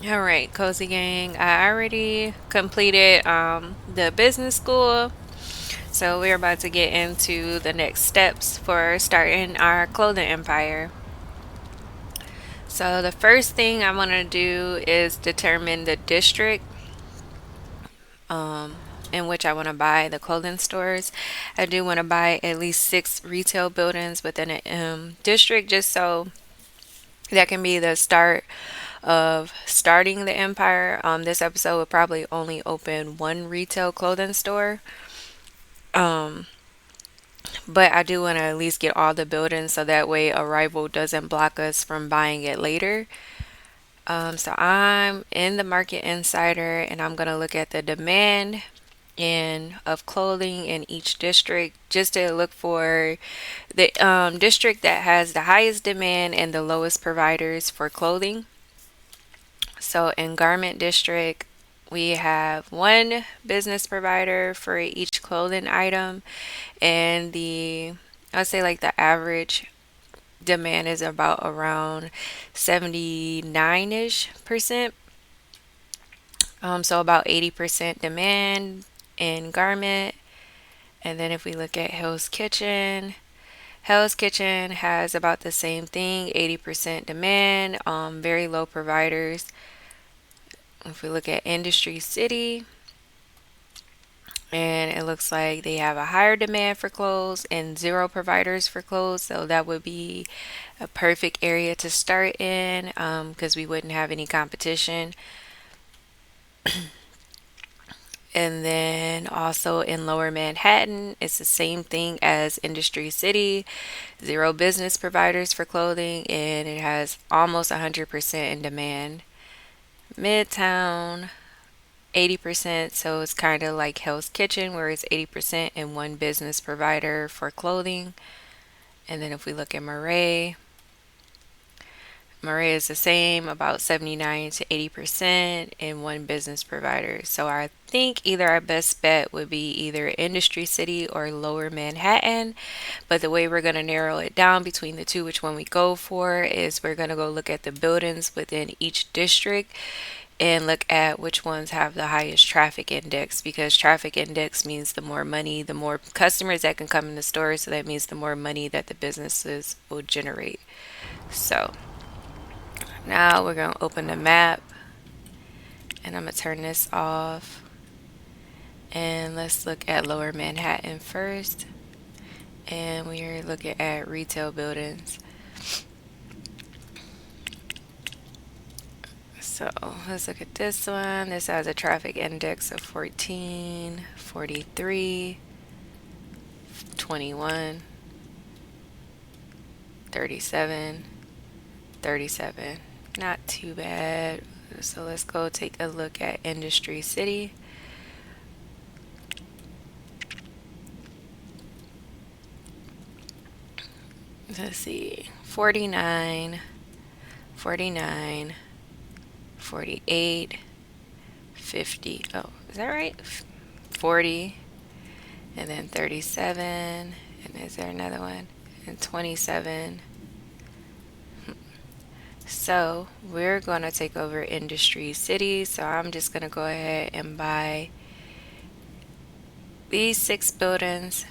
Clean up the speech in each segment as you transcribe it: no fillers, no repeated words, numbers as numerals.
All right, Cozy Gang. I already completed the business school, so we're about to get into the next steps for starting our clothing empire. So the first thing I want to do is determine the district in which I want to buy the clothing stores. I do want to buy at least 6 retail buildings within a district, just so that can be the start of starting the empire. This episode will probably only open one retail clothing store, but I do want to at least get all the buildings so that way a rival doesn't block us from buying it later. So I'm in the Market Insider and I'm going to look at the demand and of clothing in each district just to look for the district that has the highest demand and the lowest providers for clothing. So in Garment District, we have one business provider for each clothing item, and I'd say like the average demand is about around 79-ish%. So about 80% demand in garment. And then if we look at Hell's Kitchen has about the same thing, 80% demand, very low providers. If we look at Industry City, and it looks like they have a higher demand for clothes and zero providers for clothes, so that would be a perfect area to start in because we wouldn't have any competition. And then also in Lower Manhattan, it's the same thing as Industry City, zero business providers for clothing, and it has almost 100% in demand. Midtown, 80%, so it's kind of like Hell's Kitchen, where it's 80% and one business provider for clothing. And then if we look at Murray is the same, about 79 to 80% and one business provider. So I think either our best bet would be either Industry City or Lower Manhattan. But the way we're going to narrow it down between the two, which one we go for, is we're going to go look at the buildings within each district and look at which ones have the highest traffic index, because traffic index means the more money, the more customers that can come in the store, so that means the more money that the businesses will generate. So now we're going to open the map and I'm going to turn this off, and let's look at Lower Manhattan first, and we're looking at retail buildings. So let's look at this one. This has a traffic index of 14, 43, 21, 37, 37. Not too bad. So let's go take a look at Industry City. Let's see. 49, 49, 48, 50. Oh, is that right? 40, and then 37. And is there another one? And 27. So we're going to take over Industry City. So I'm just going to go ahead and buy these 6 buildings.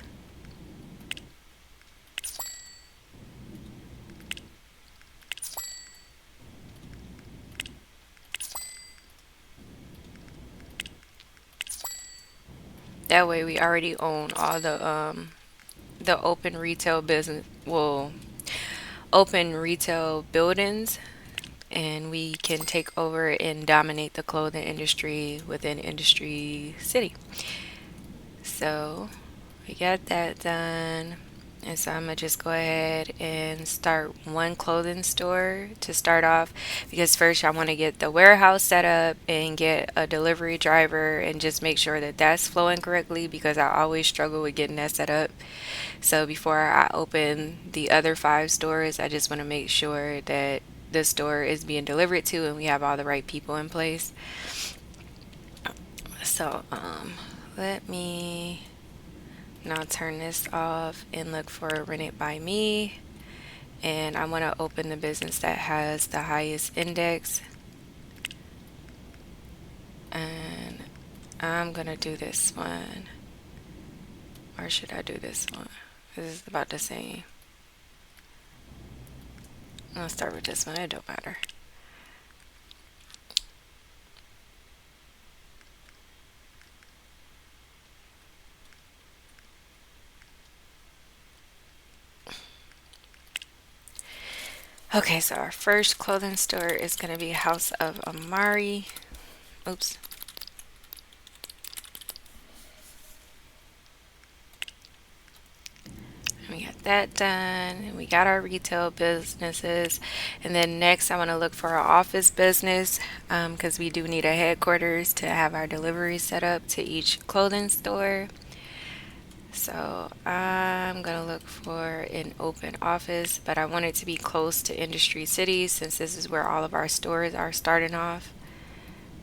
That way we already own all the open retail business, well, open retail buildings, and we can take over and dominate the clothing industry within Industry City. So we got that done. And so I'm gonna just go ahead and start one clothing store to start off, because first I want to get the warehouse set up and get a delivery driver and just make sure that that's flowing correctly, because I always struggle with getting that set up. So before I open the other 5 stores, I just want to make sure that the store is being delivered to and we have all the right people in place. So let me now turn this off and look for Rent It By Me. And I want to open the business that has the highest index. And I'm gonna do this one. Or should I do this one? This is about the same. I'll start with this one. It don't matter. Okay, so our first clothing store is going to be House of Amari. Oops. We got that done. And we got our retail businesses. And then next, I want to look for our office business because we do need a headquarters to have our delivery set up to each clothing store. So I'm going to look for an open office, but I want it to be close to Industry City since this is where all of our stores are starting off.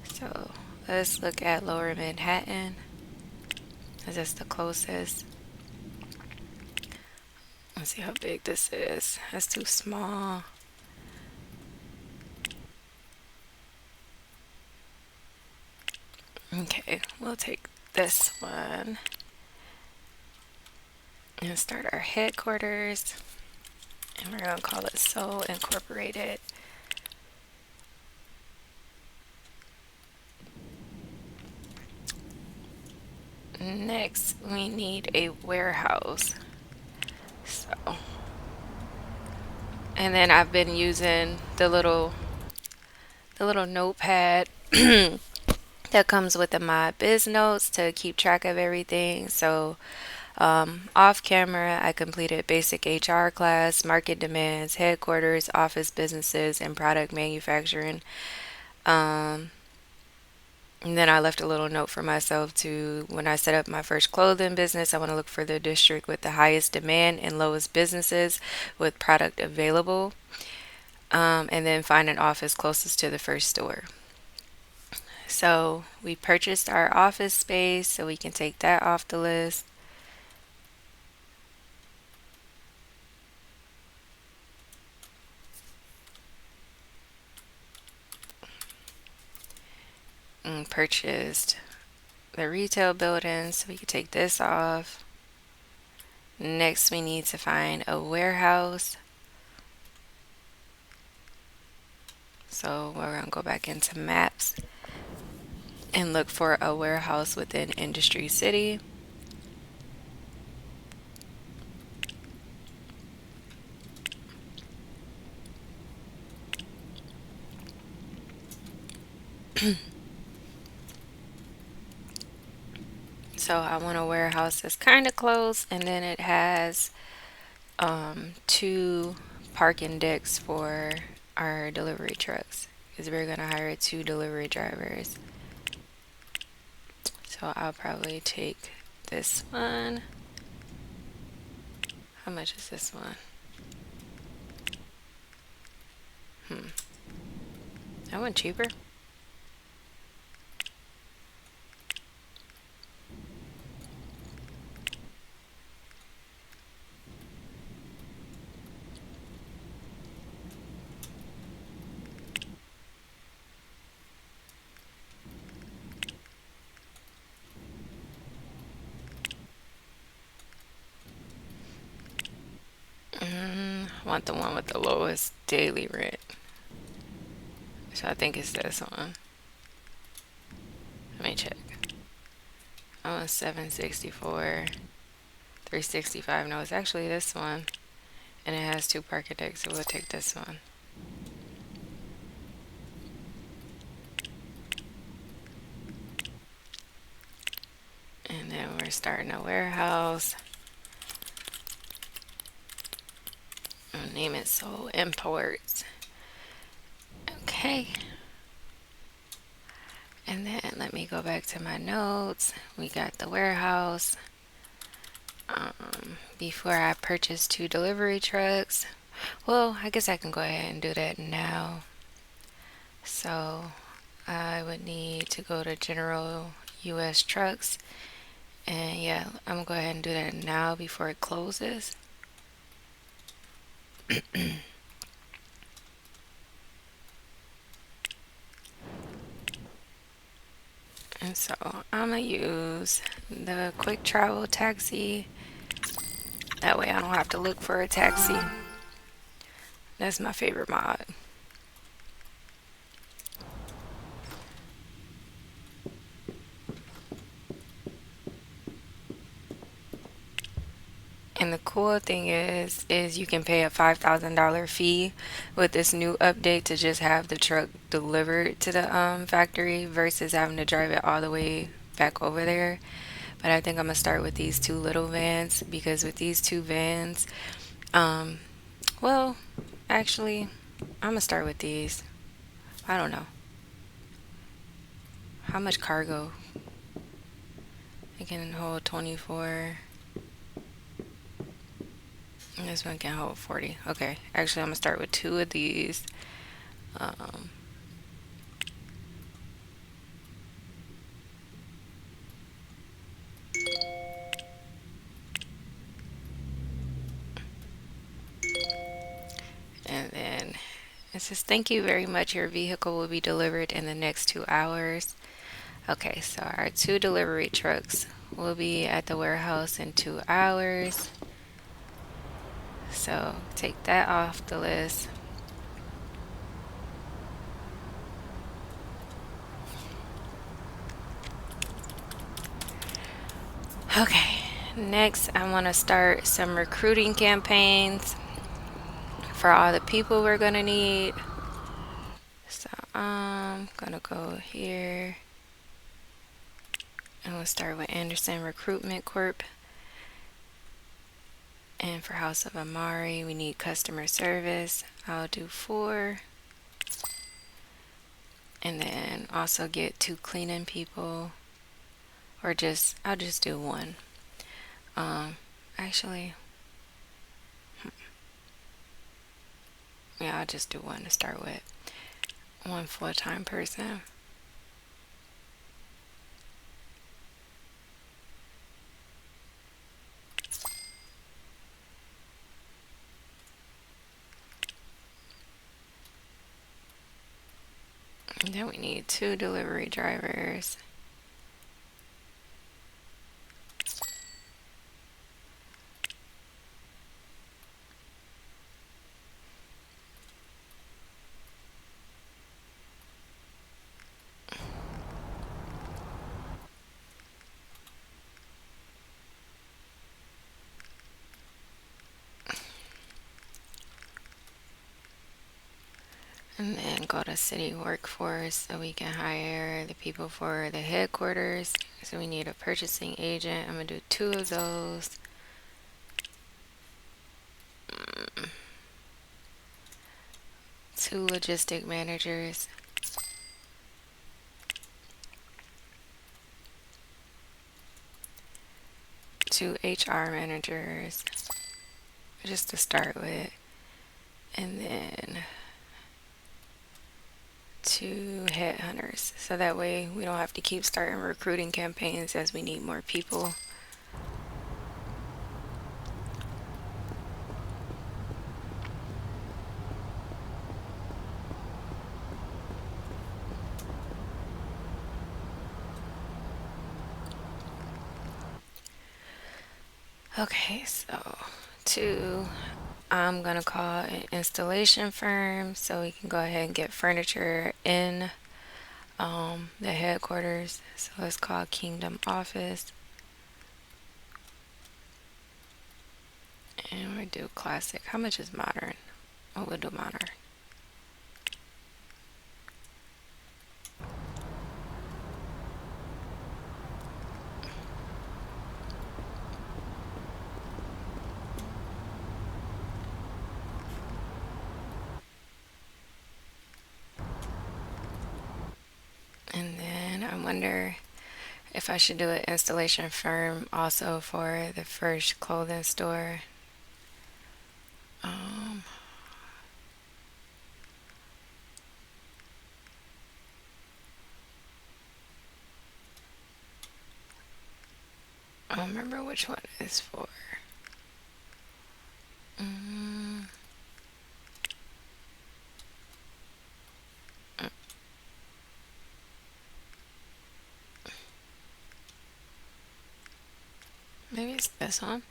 So let's look at Lower Manhattan as that's the closest. Let's see how big this is. That's too small. Okay, we'll take this one and start our headquarters. And we're going to call it Sew Incorporated. Next, we need a warehouse. So, and then I've been using the little notepad that comes with the My Biz Notes to keep track of everything. So, off camera, I completed basic HR class, market demands, headquarters, office businesses, and product manufacturing. Um, and then I left a little note for myself to when I set up my first clothing business, I want to look for the district with the highest demand and lowest businesses with product available. And then find an office closest to the first store. So we purchased our office space, so we can take that off the list. And purchased the retail building, so we can take this off. Next, we need to find a warehouse. So we're going to go back into maps and look for a warehouse within Industry City. So I want a warehouse that's kind of close, and then it has two parking decks for our delivery trucks because we're going to hire two delivery drivers. So I'll probably take this one. How much is this one? That one cheaper. I want the one with the lowest daily rent. So I think it's this one. Let me check. I want 764, 365. No, it's actually this one. And it has two parking decks, so we'll take this one. And then we're starting a warehouse. I'll name it Sew Imports. Okay. And then let me go back to my notes. We got the warehouse. Before I purchased two delivery trucks. Well, I guess I can go ahead and do that now. So I would need to go to General US Trucks. And yeah, I'm gonna go ahead and do that now before it closes. And so I'm gonna use the quick travel taxi. That way I don't have to look for a taxi. That's my favorite mod. And the cool thing is you can pay a $5,000 fee with this new update to just have the truck delivered to the factory versus having to drive it all the way back over there. But I think I'm gonna start with these two little vans because with these two vans, um, well, actually, I'm gonna start with these. I don't know how much cargo it can hold. 24. And this one can hold 40. Okay, actually, I'm gonna start with two of these. Um, and then it says, "Thank you very much. Your vehicle will be delivered in the next 2 hours." Okay, so our two delivery trucks will be at the warehouse in 2 hours. So take that off the list. Okay, next I want to start some recruiting campaigns for all the people we're gonna need. So I'm gonna go here and we'll start with Anderson Recruitment Corp. And for House of Amari, we need customer service. I'll do 4. And then also get 2 cleaning people. Or I'll just do 1. Actually, yeah, I'll just do 1 to start with. 1 full-time person. And then we need 2 delivery drivers. And then go to city workforce so we can hire the people for the headquarters. So we need a purchasing agent. I'm going to do 2 of those. 2 logistic managers. 2 HR managers. Just to start with. And then 2 headhunters. So that way we don't have to keep starting recruiting campaigns as we need more people. Okay, so 2, I'm gonna call an installation firm so we can go ahead and get furniture in the headquarters. So it's called Kingdom Office. And we do classic. How much is modern? Oh, we'll do modern. And then I wonder if I should do an installation firm also for the first clothing store. Um, I don't remember which one it is for. Mm, This one.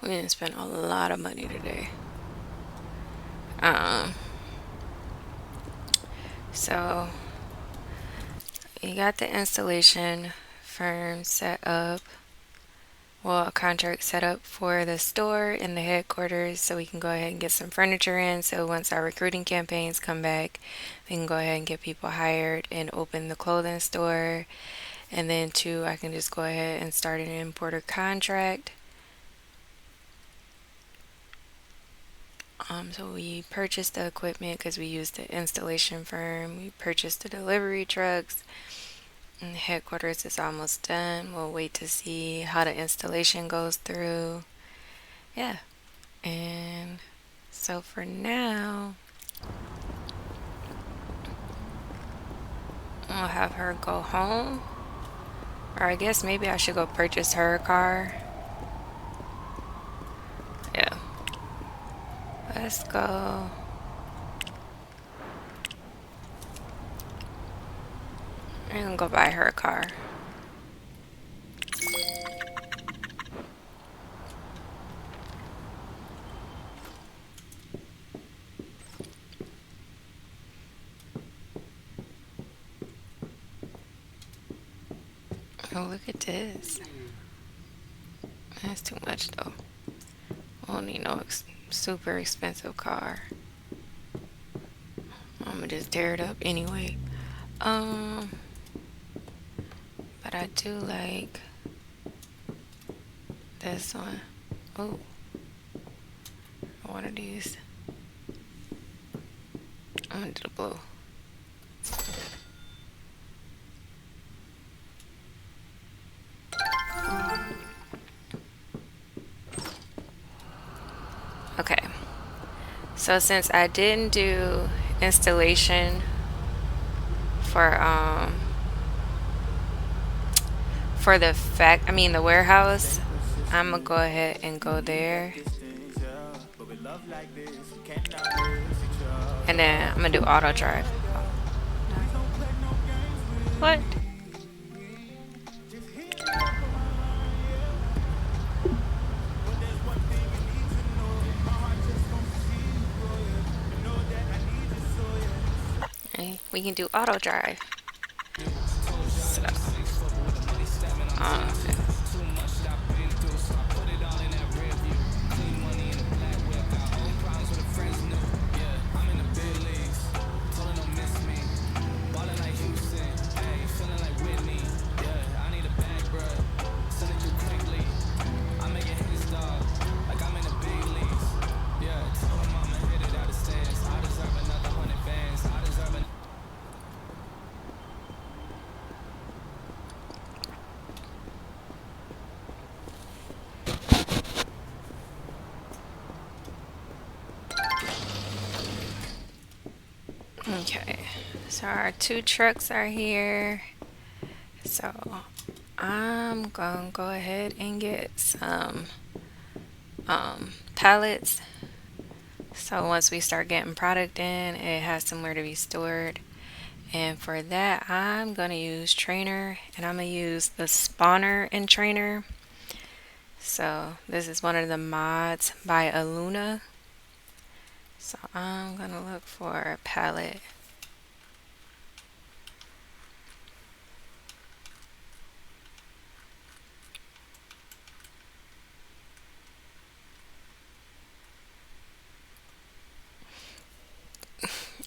We didn't spend a lot of money today. Um, so you got the installation firm set up. Well, a contract set up for the store and the headquarters so we can go ahead and get some furniture in. So once our recruiting campaigns come back, we can go ahead and get people hired and open the clothing store. And then, two, I can just go ahead and start an importer contract. So we purchased the equipment because we used the installation firm. We purchased the delivery trucks. And the headquarters is almost done. We'll wait to see how the installation goes through. Yeah. And so for now, I'll have her go home. Or I guess maybe I should go purchase her a car. Yeah. Let's go. I'm gonna go buy her a car. Oh, look at this. That's too much though. I don't need no super expensive car. I'm gonna just tear it up anyway. Um, but I do like this one. Oh, one of these. I'm gonna do the blue. Okay. So since I didn't do installation for the warehouse, I'm gonna go ahead and go there. And then I'm gonna do auto drive. What? Okay, we can do auto drive. So, uh, okay. So our two trucks are here. So I'm gonna go ahead and get some pallets. So once we start getting product in, it has somewhere to be stored. And for that, I'm gonna use trainer, and I'm gonna use the spawner and trainer. So this is one of the mods by Aluna. So I'm gonna look for a palette.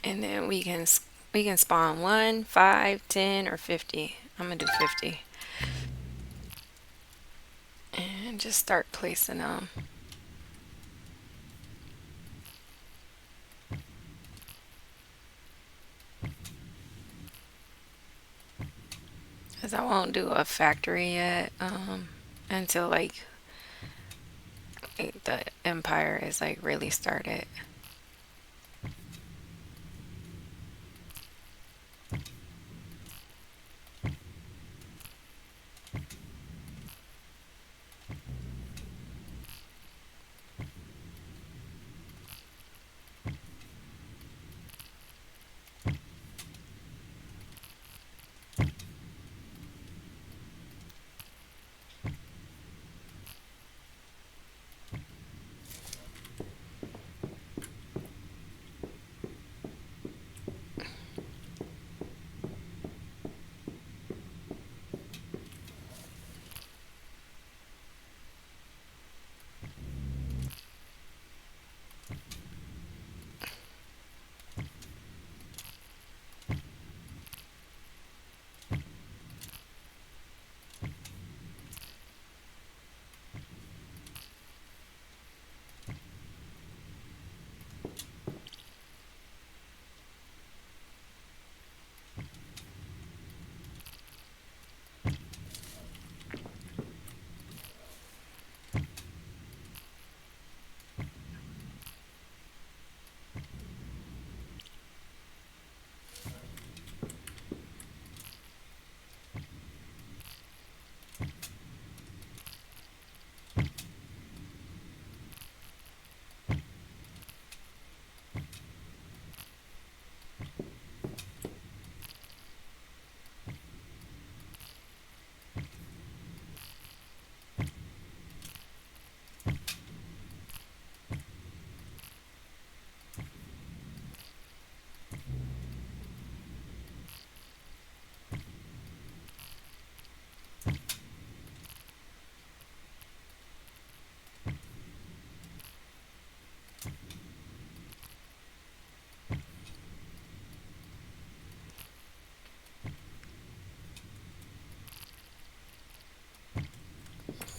And then we can spawn 1, 5, 10, or 50. I'm gonna do 50. And just start placing them. Because I won't do a factory yet until like the empire is like really started.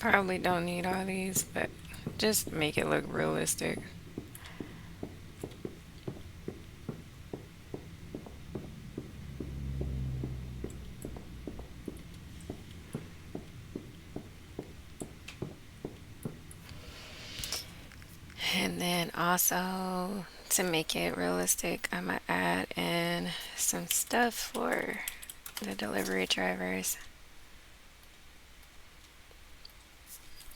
Probably don't need all these, but just make it look realistic. And then also to make it realistic, I'm gonna add in some stuff for the delivery drivers.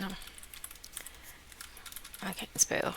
No, I can't spell.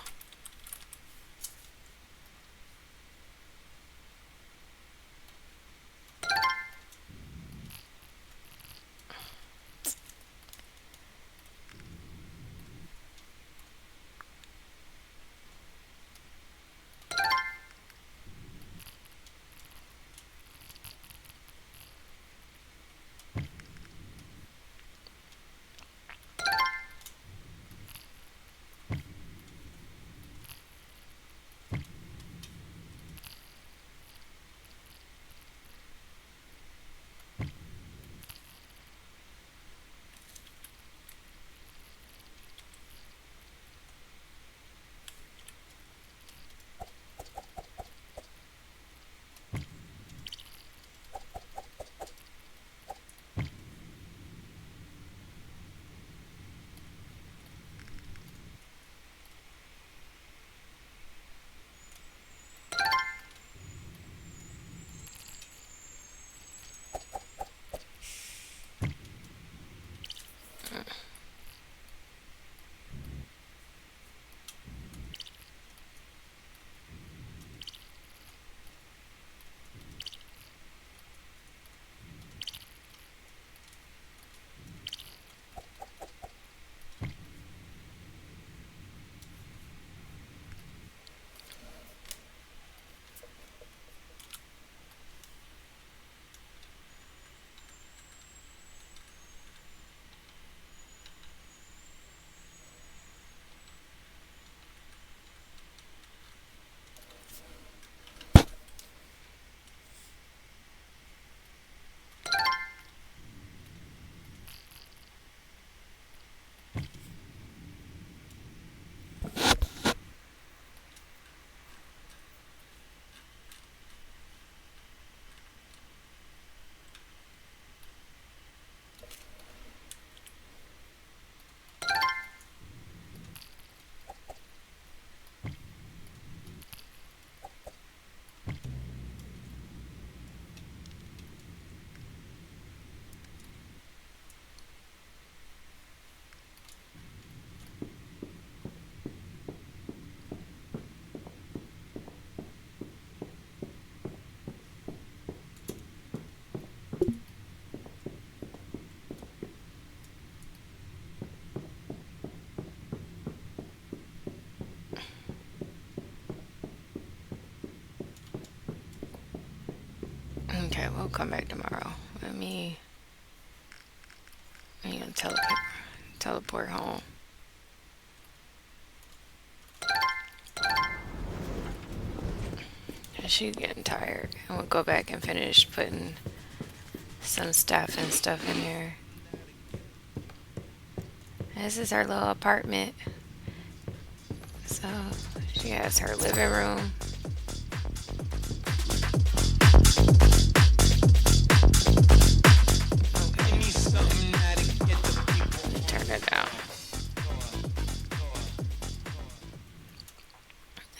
Okay, we'll come back tomorrow. Let me teleport home. She's getting tired. And we'll go back and finish putting some staff and stuff in here. This is her little apartment. So she has her living room. Turn it down.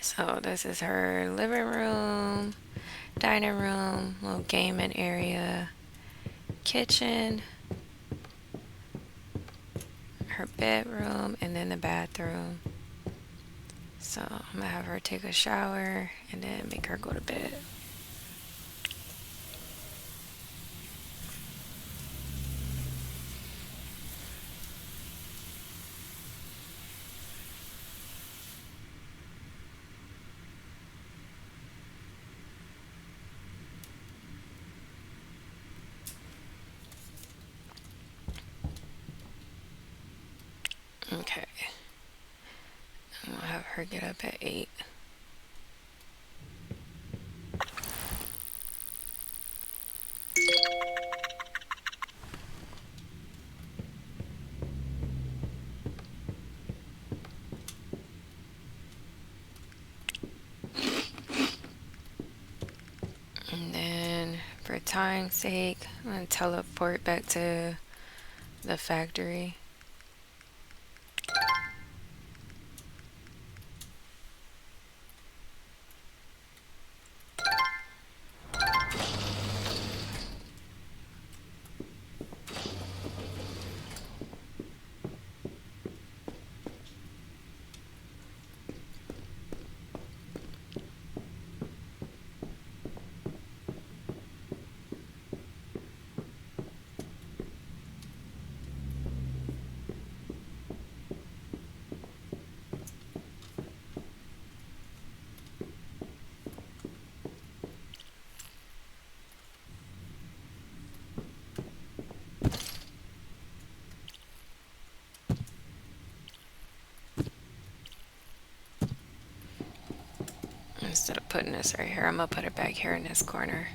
So this is her living room, dining room, little gaming area, kitchen, her bedroom, and then the bathroom. So I'm gonna have her take a shower and then make her go to bed. Okay. I'm gonna have her get up at 8. time's sake, I'm gonna teleport back to the factory. Instead of putting this right here, I'm gonna put it back here in this corner.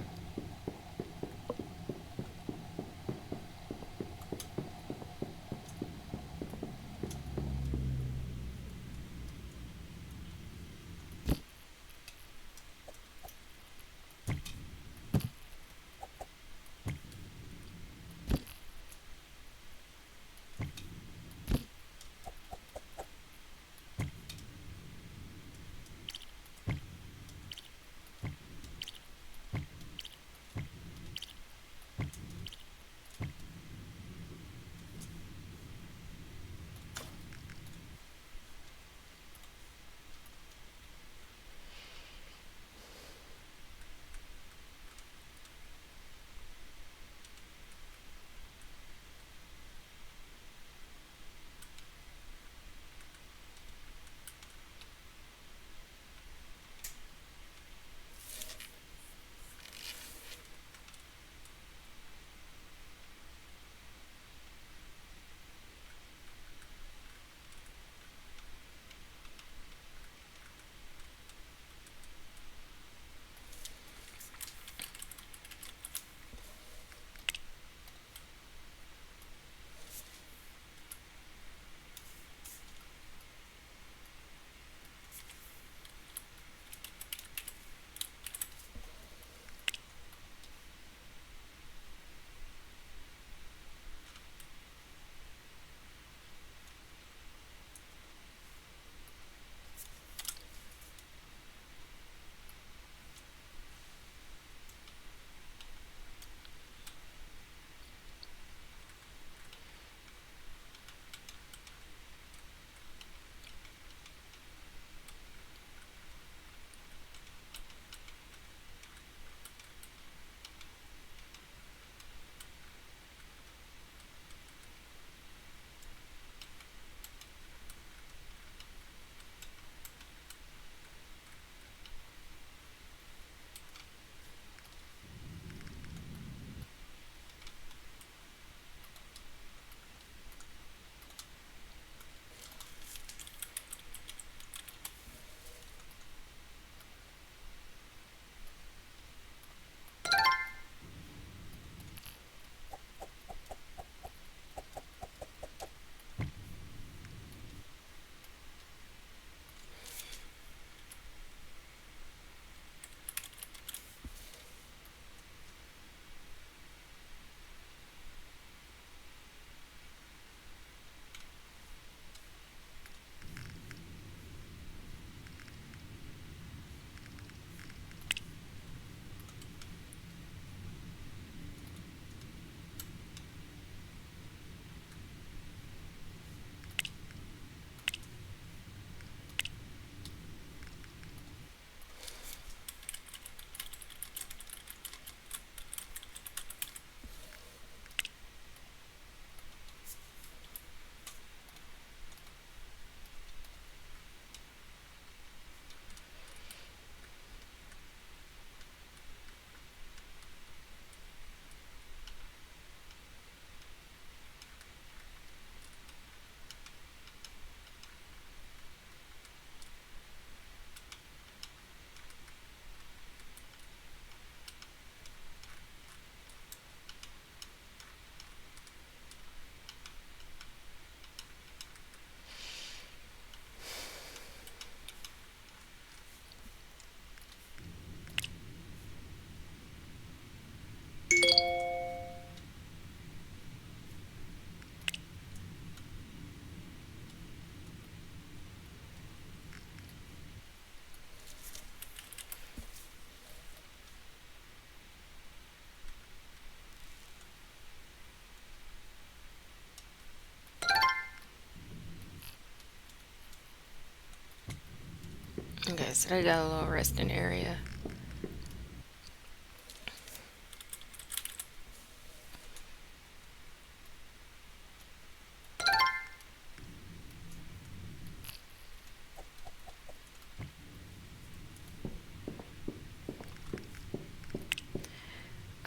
Okay, so they got a little resting area.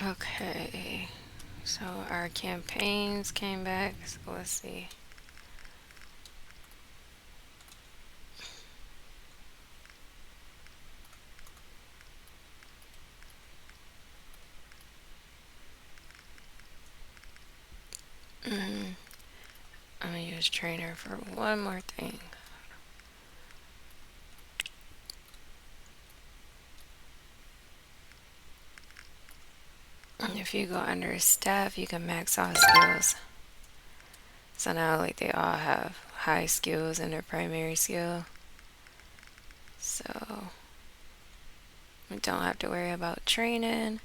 Okay, so our campaigns came back. So let's see. I'm gonna use trainer for one more thing. If you go under staff, you can max out skills. So now, like, they all have high skills in their primary skill. So we don't have to worry about training.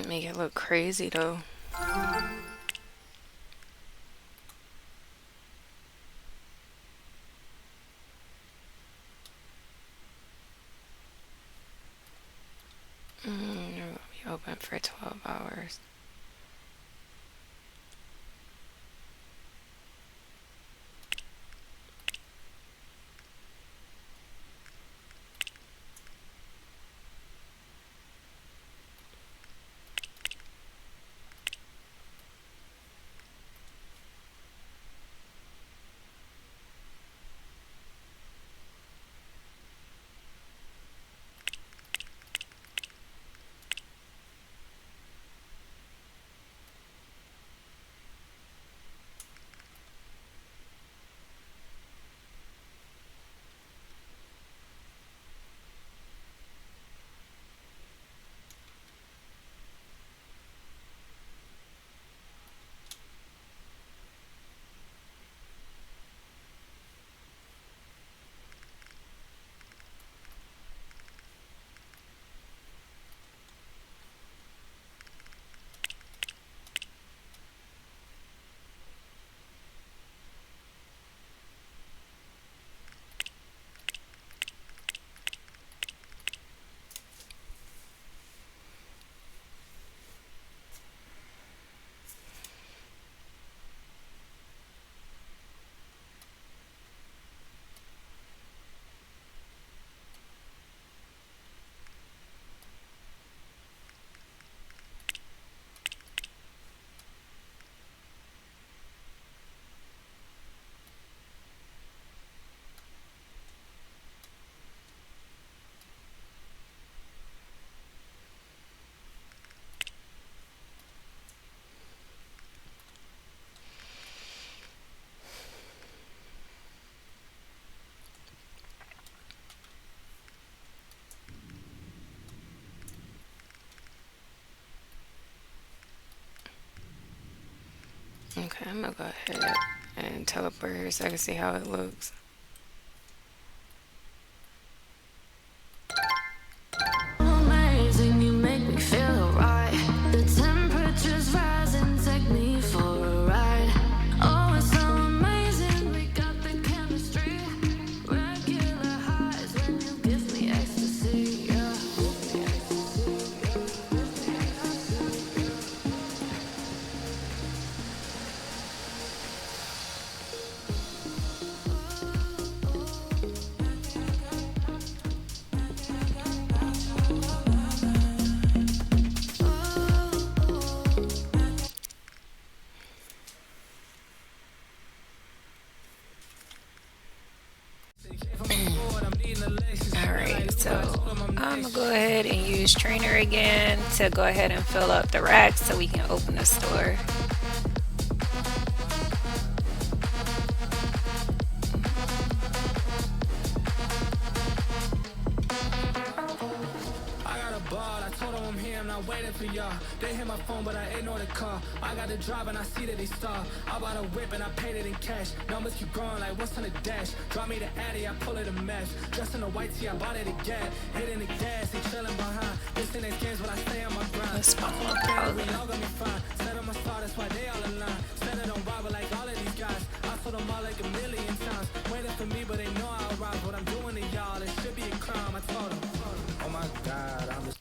Make it look crazy though. It will be open for 12 hours. Okay, I'm gonna go ahead and teleport here so I can see how it looks. Amazing, you make me feel alright. The temperature's rising, take me for a ride. Oh, it's so amazing, we got the chemistry. Regular highs when you give me ecstasy, yeah. I'm gonna go ahead and use trainer again to go ahead and fill up the racks so we can open the store. I got a ball, I told him I'm here, I'm not waiting for y'all. They hit my phone, but I ignore the call. I got the drive and I see that they stop. I bought a whip and I paid it in cash. Numbers keep growing like what's on the dash. Drop me the Addy, I pull it a match. Dressed in a white tee, I bought it again. Hitting the gas, they trailing behind. This in these games when I stay on my grind. Let's I pump told up my family, powder. y'all got me fine. Set on my star, that's why they all align. Said it on Robert like all of these guys. I told them all like a million times. Waiting for me, but they know I'll rise. What I'm doing to y'all, it should be a crime. I told them. Oh my God, I'm just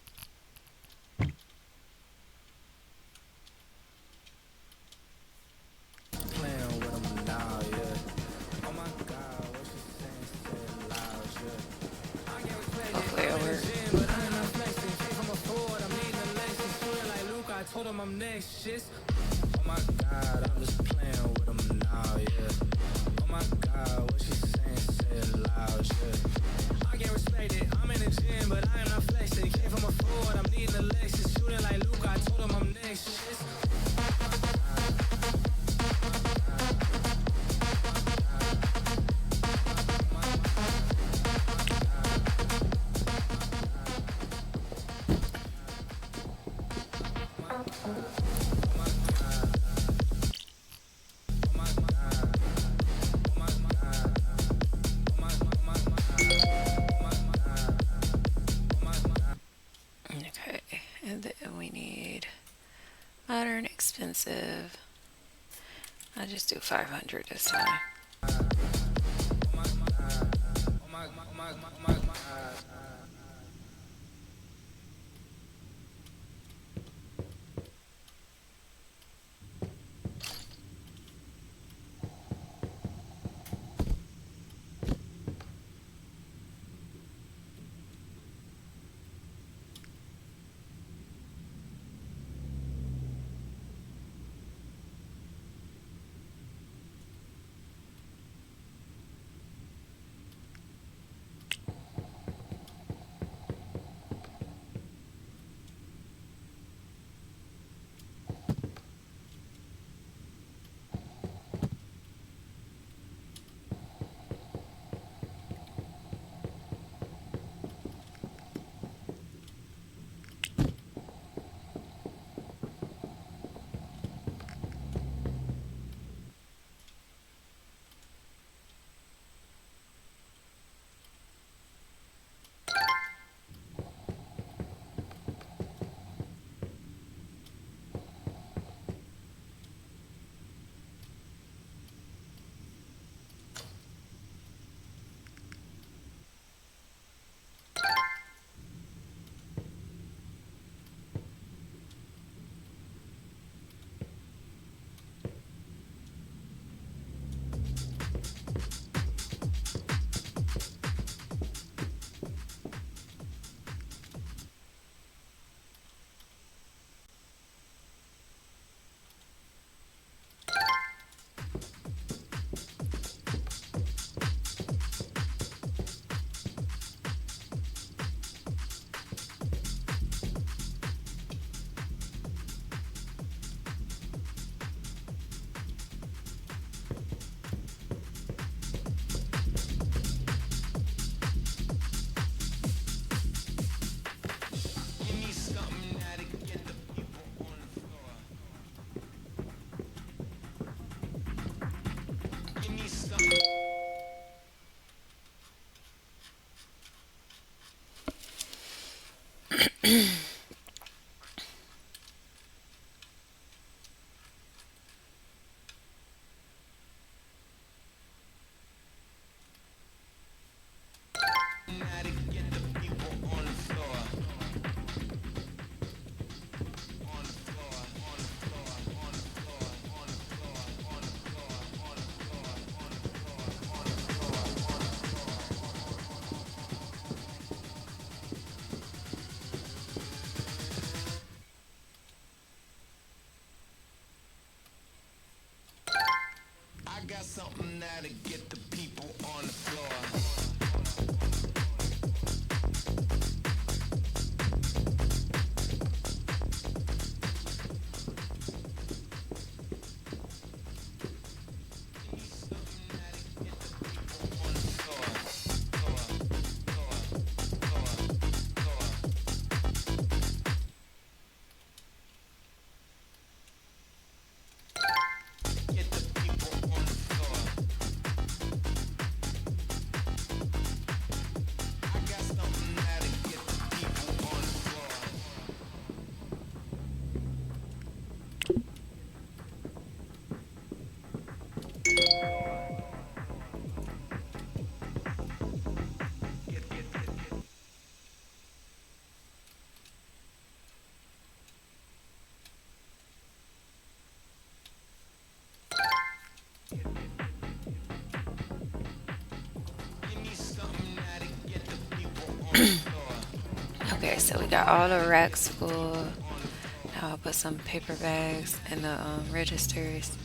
playing with them now, yeah. Oh my God, what she saying, say it loud, yeah. I get respected, Hopefully I'm it'll in the work. gym, but I ain't not flexing. Came from a Ford, I'm needing a Lexus. Shooting like Luke, I told him I'm next, shit. Oh my God, I'm just playing with them now, yeah. Oh my God, what she saying, say it loud, yeah. I get respected, I'm in the gym, but I am not flexing. Came from a Ford, I'm needing a Lexus. Shooting like Luke, I told him I'm next, shit. Okay, and then we need modern, expensive. I'll just do 500 this time. Got something now to get the people on the floor. so we got all the racks full. Now I'll put some paper bags in the registers.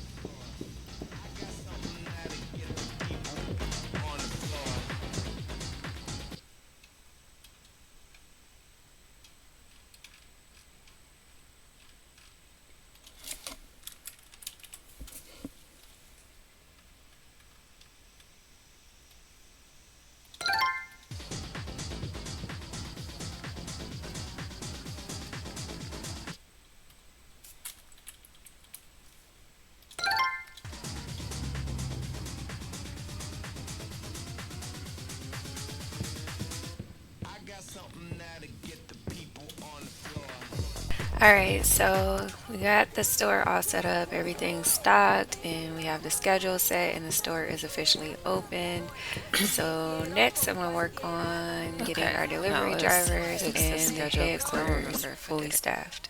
All right, so we got the store all set up, everything's stocked, and we have the schedule set, and the store is officially open. So next, I'm gonna work on getting Okay, our now delivery let's drivers fix the and the schedule because I don't headquarters remember if I fully did it. staffed.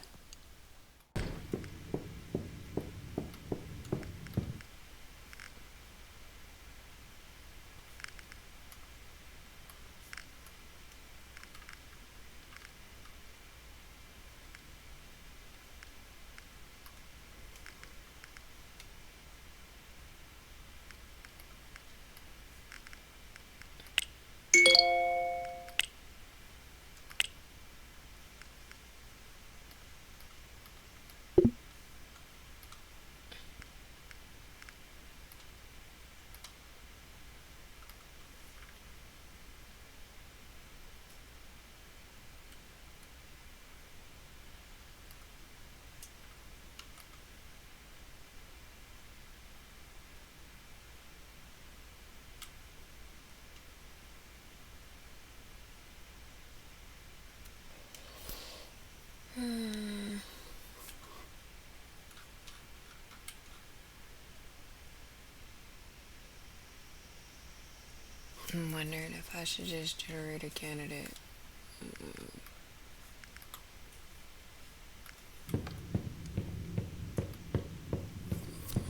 I'm wondering if I should just generate a candidate.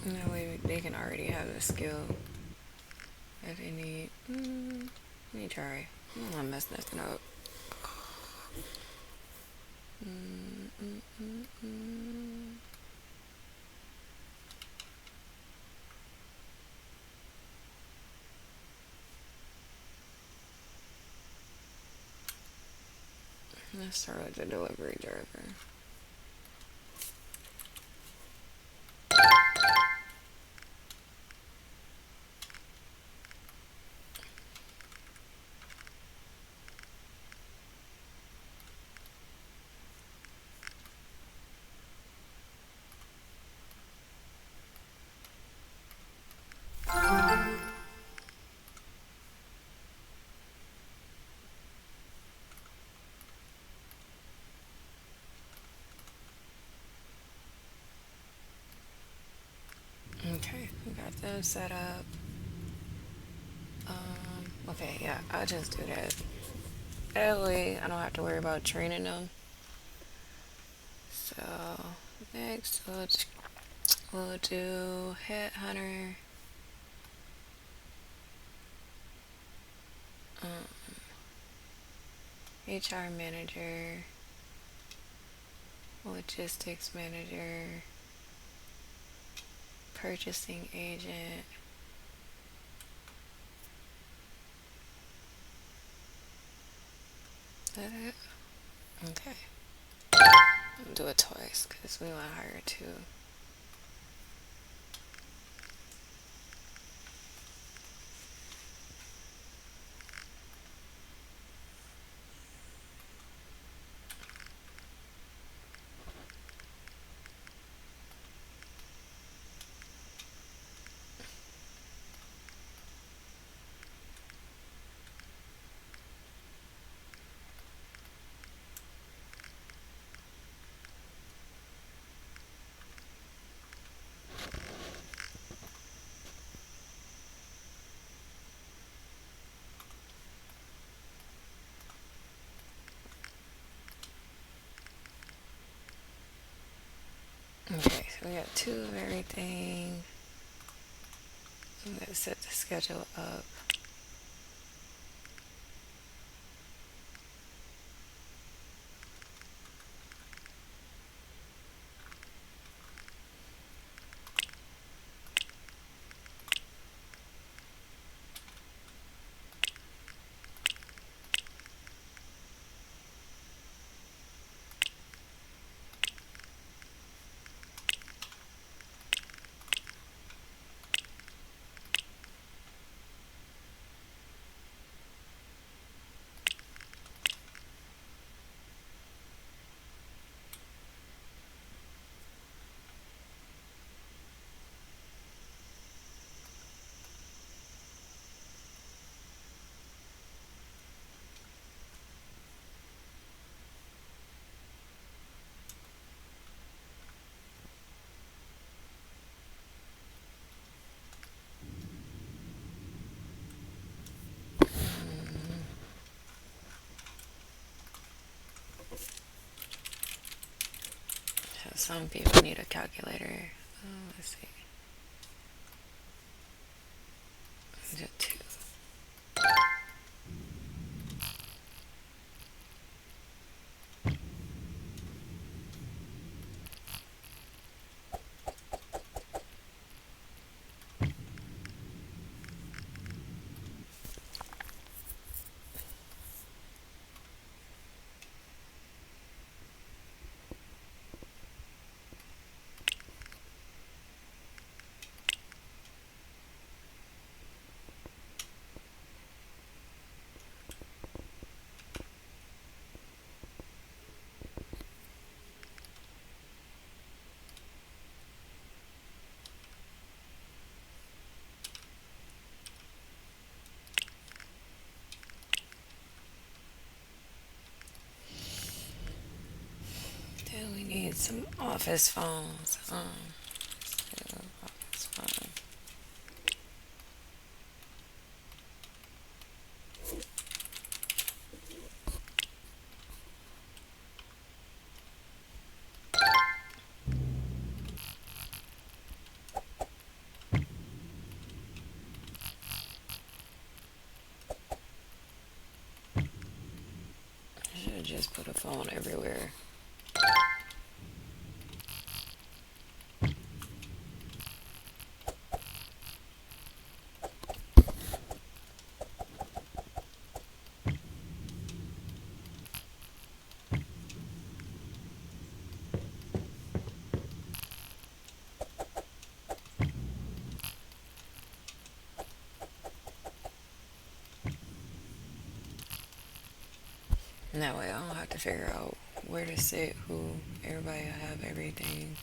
That way they can already have the skill that they need. Let me try. I don't want to mess nothing up. Mm, mm, mm, mm. Let's start with the delivery driver. Okay, we got them set up. Okay, yeah, I'll just do that. That way I don't have to worry about training them. So next we'll do headhunter, HR manager, logistics manager, purchasing agent. Is that it? Okay. I'll do it twice because we want to hire two. Okay, so we got two of everything. I'm gonna set the schedule up. Some people need a calculator. Let's see. Just two. Then we need some office phones. Office phone. I should have just put a phone everywhere. That way I don't have to figure out where to sit, who, everybody will have everything.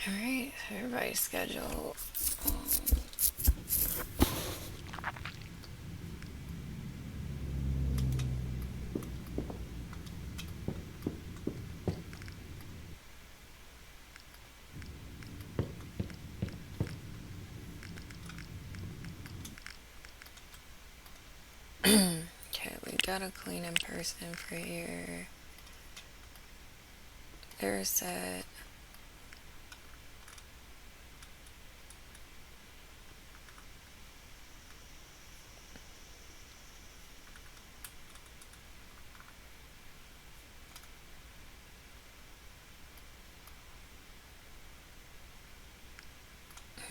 All right, everybody's schedule. Okay, we got a cleaning person for here. They're set.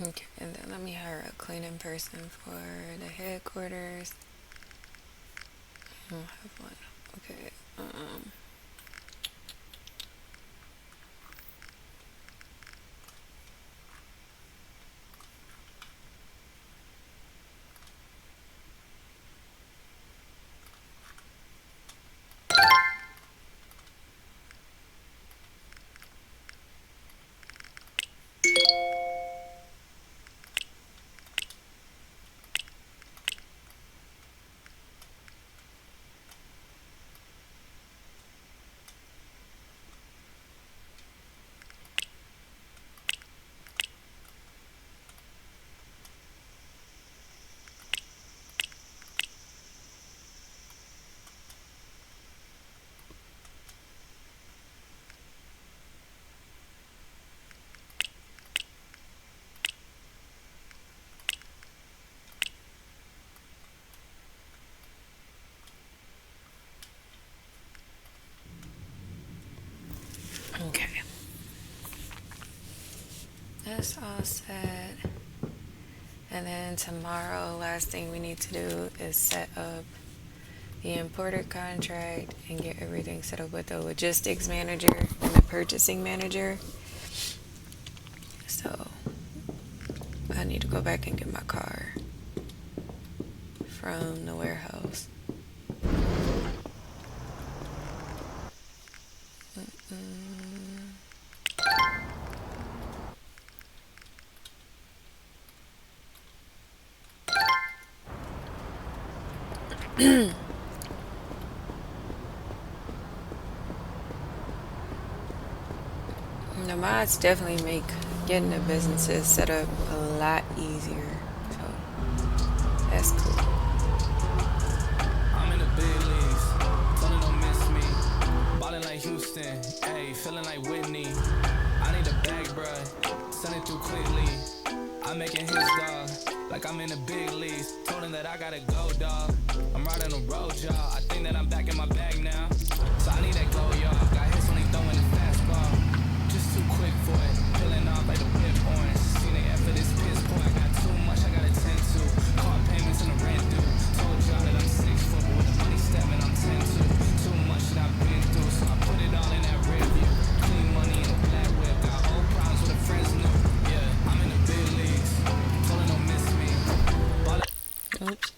Okay, and then let me hire a cleaning person for the headquarters. I don't have one. Okay. Okay. That's all set. And then tomorrow, last thing we need to do is set up the importer contract and get everything set up with the logistics manager and the purchasing manager. So I need to go back and get my car from the warehouse. The mods definitely make getting the businesses set up a lot easier. So that's cool. I'm in the big leagues, Tony don't miss me. Ballin' like Houston, ayy, feeling like Whitney. I need a bag, bruh, send it through quickly. I'm making hits, dog, like I'm in the big leagues. Told him that I gotta go, dog. I'm riding the road, y'all. I think that I'm back in my bag now. So I need that go, y'all. Got hits when they throwing the fastball. Just too quick for it, peeling off like the whip orange. Seen it after this piss poor. I got too much, I gotta tend to. Car payments and the rent due. Told y'all that I'm 6 foot, but with the money stepping, I'm 10 to. Too much that I've been through, so I put it all in that rear view. Clean money in a black whip, got old problems with the friends new. Yeah, I'm in the big leagues, Tony don't miss me. Oops.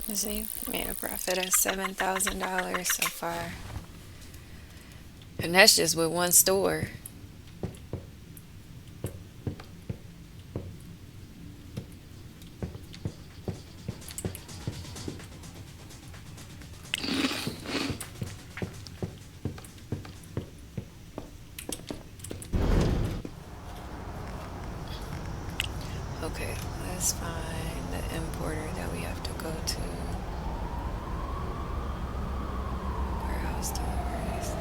Let's see, made a profit of $7,000 so far. And that's just with one store. Okay, let's find the importer that we have to go to. Warehouse deliveries.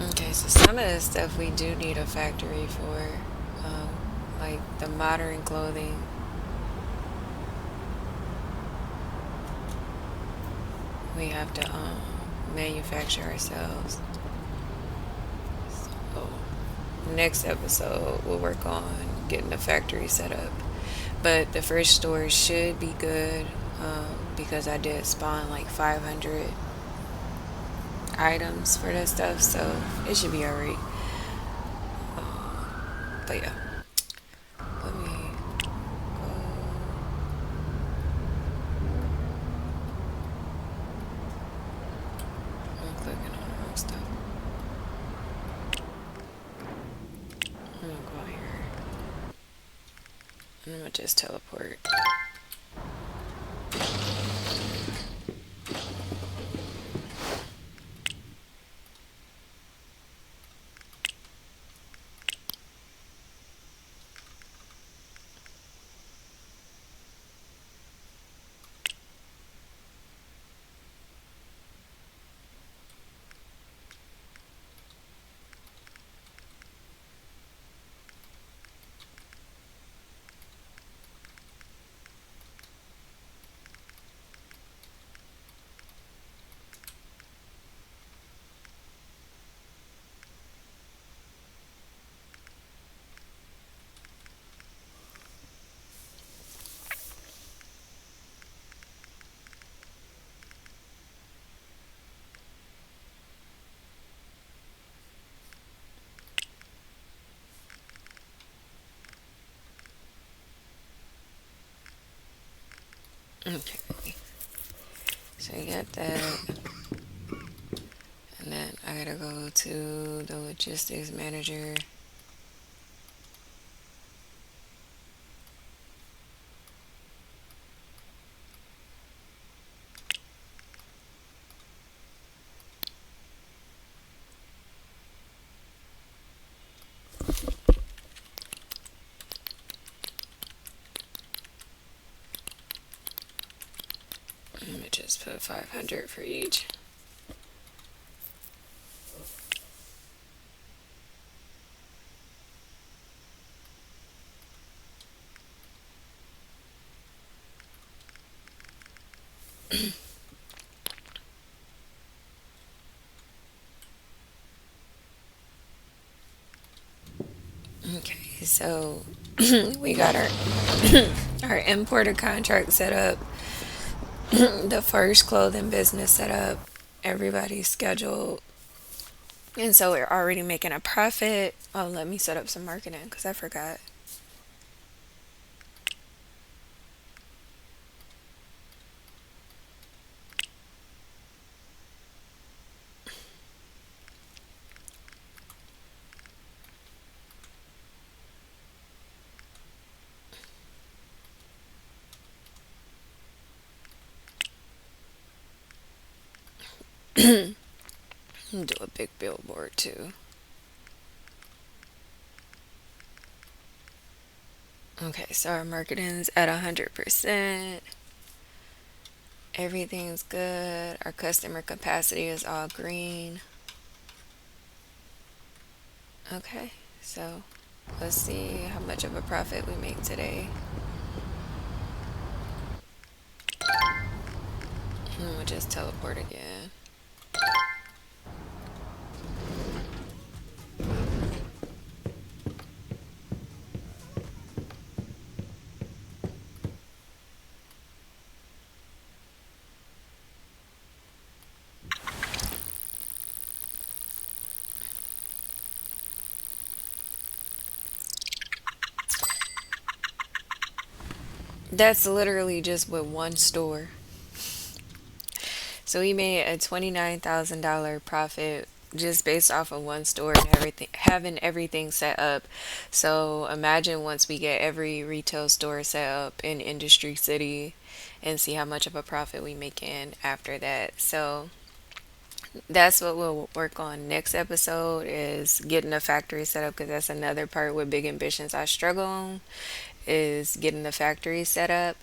Okay, so some of this stuff we do need a factory for, um, like the modern clothing. We have to manufacture ourselves. Next episode, we'll work on getting the factory set up. But the first store should be good because I did spawn like 500 items for that stuff, so it should be alright. But yeah, let me go. I'm clicking on the wrong stuff. I'm gonna go here. I'm gonna just teleport. Okay, so you got that. And then I gotta go to the logistics manager. I'm gonna just put 500 for each. Okay, so we got our our importer contract set up, the first clothing business set up, everybody's scheduled, and so we're already making a profit. Oh, let me set up some marketing because I forgot. Do a big billboard too. Okay, so our marketing's at 100%. Everything's good. Our customer capacity is all green. Okay, so let's see how much of a profit we make today. And we'll just teleport again. That's literally just with one store. So we made a $29,000 profit just based off of one store and everything, having everything set up. So imagine once we get every retail store set up in Industry City and see how much of a profit we make in after that. So that's what we'll work on next episode is getting the factory set up because that's another part with big ambitions I struggle on is getting the factory set up.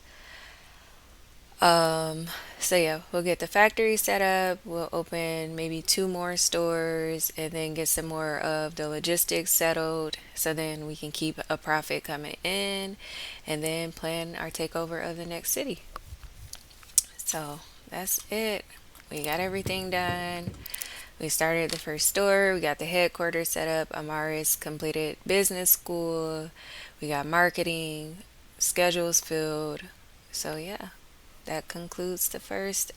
So yeah, we'll get the factory set up. We'll open maybe two more stores and then get some more of the logistics settled so then we can keep a profit coming in and then plan our takeover of the next city. So that's it. We got everything done. We started the first store, we got the headquarters set up, Amaris completed business school, we got marketing, schedules filled. So, yeah, that concludes the first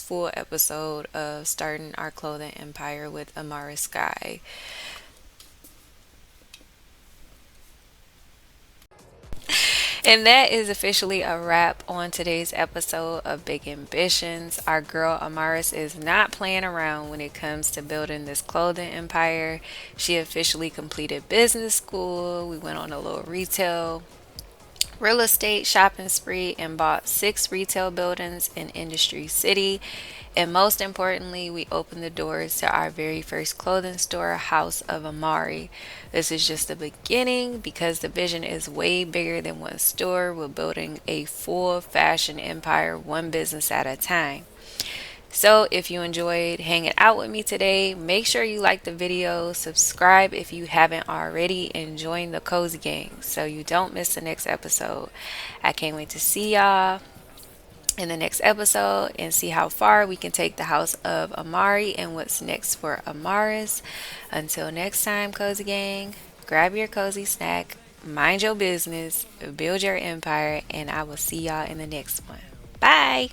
full episode of starting our clothing empire with Amaris Sky. And that is officially a wrap on today's episode of Big Ambitions. Our girl Amaris is not playing around when it comes to building this clothing empire. She officially completed business school. We went on a little retail real estate shopping spree and bought 6 retail buildings in Industry City. And most importantly, we opened the doors to our very first clothing store, House of Amari. This is just the beginning because the vision is way bigger than one store. We're building a full fashion empire, one business at a time. So, if you enjoyed hanging out with me today, make sure you like the video, subscribe if you haven't already, and join the Cozy Gang so you don't miss the next episode. I can't wait to see y'all in the next episode and see how far we can take the house of Amari and what's next for Amaris. Until next time, Cozy Gang, grab your cozy snack, mind your business, build your empire, and I will see y'all in the next one. Bye.